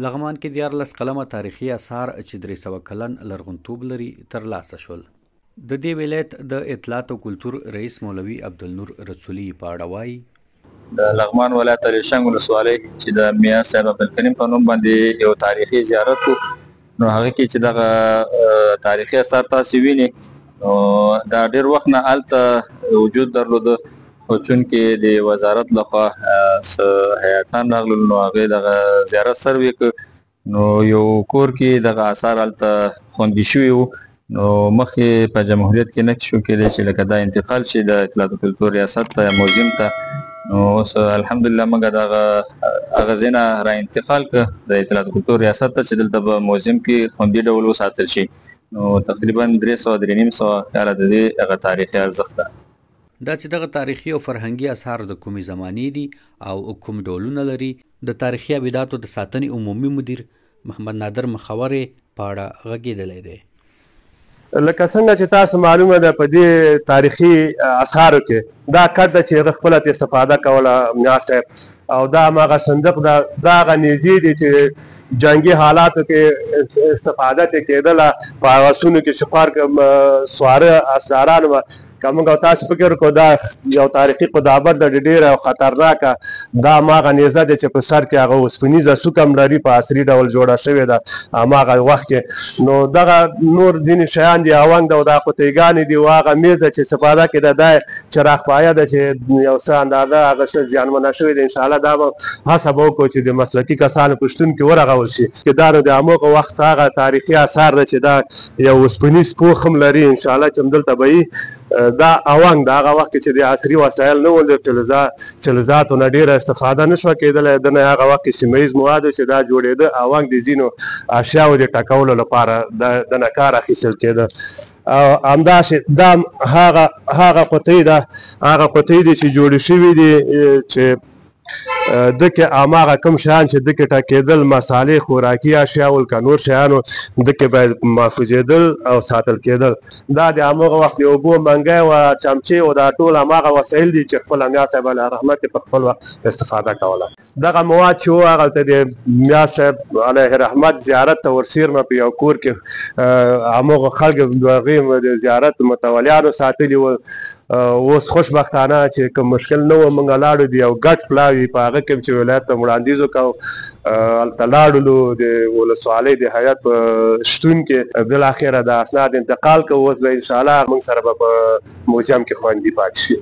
لغمان کې 14 کلمه تاریخي اثار چې 300 کلن لرغونتوب لري ترلاسه شول. د دې ولایت د اطلاعات او کلتور رئیس مولوي عبدالنور رسولي په اړه وایي د لغمان ولایت الیشنګ ولسوالۍ چې د میاں صاحب عبدالکریم په نوم باندې یو تاریخي زیارت و، نو هغه کې چې دغه تاریخي اثار تاسو وینئ نو دا ډېر وخت نه هلته وجود درلوده، خو چونکې د وزارت لخوا هیاتان راغلل نو هغې دغه زیارت سروې کړ، نو یو کور کې دغه اثار هلته خوندي شوي وو، نو مخکې په جمهوریت کې نه شو کېدی چې لکه دا انتقال شي د اطلاعات و کلتور ریاست ته یا موزیم ته، نو اوس الحمدلله موږ دغه هغه ځای نه را انتقال کړه د اطلاعات و کلتور ریاست ته چې دلته به موزیم کې خوندي ډول وساتل شي. نو تقریبا 300-350 کاله د دې هغه تاریخي ارزښت ده. دا چې دغه تاریخي او فرهنګي اثار د کومې زمانې دي او کوم ډولونه لري، د تاریخي ابداتو د ساتنې عمومي مدیر محمد نادر مخورې په اړه غږېدلی دی. لکه څنګه چې تاسو معلومه ده په دې تاریخي اثارو کې دا کټ ده چې هغه خپله استفاده کوله میاں صاحب، او دا هماغه صندوق ده، دا هغه نیزې دي چې جنګي حالاتو کې استفاده ترې کېدله، په هغه سونو کې شپار سواره اسداران وه، که موږ او تاسو فکر کړو دا یو تاریخي قدامت ده ډېره خطرناکه، دا هماغه نیزه ده چې په سر کې هغه اوسپنیزه څوک هم لري، په عصري ډول جوړه شوې ده هماغه وخت کې. نو دغه نور ځینې شیان دي، اونګ ده او دا قطیګانې دي، او هغه میز ده چې استفاده کېده دا چراغ پایه ده چې یو څه اندازه هغه څه زیانمنه شوې ده. انشاءالله دا به هڅه به وکړو چې د مسلکي کسانو په شتون کې ورغول شي چې دا نو د هماغه وخت هغه تاریخي اثار ده چې دا یو اوسپنیز پوښ هم لري، انشاءالله چې همدلته به وي. دا اونګ د هغه وخت کې چې د عصري وسایل نه ول، د فلزاتو نه ډېره استفاده نه شوه کېدلی، د نه هغه وخت کې سیمه ییز موادو چې دا جوړېده، اونګ د ځینو اشیاو د ټکولو لپاره د نه کار اخیستل کېده. او همداسې دا هغه قطۍ ده، هغه قطۍ دي چې جوړې شوي دي چې دکې هماغه کوم شیان چې دکې ټکېدل، مسالې خوراکي اشیا ول که نور شیانو دکې باید محفوظېدل او ساتل کېدل. دا د هماغه وخت د اوبو منګی وه، چمچې و، دا ټول هماغه وسایل دي چې خپله میاں صاحب علیه رحمت په خپل وخت استفاده کوله. دغه مواد چې و هغلته د میاں صاحب علیه رحمت زیارت ته ورسیرمه په یو کور کې هماغه خلک د هغې د زیارت متولیانو ساتلي ول. اوس خوشبختانه چې کوم مشکل نه و، موږ لاړو د یو ګډ پلاوي په هغه کې چې ولایت ته وړاندیز وکړو، هلته لاړلو د ولسوالۍ د هیات په شتون کې بالاخره د اسناد انتقال کوو. اوس به انشاءالله موږ سره به په موزیم کې خوندي پاتې شي.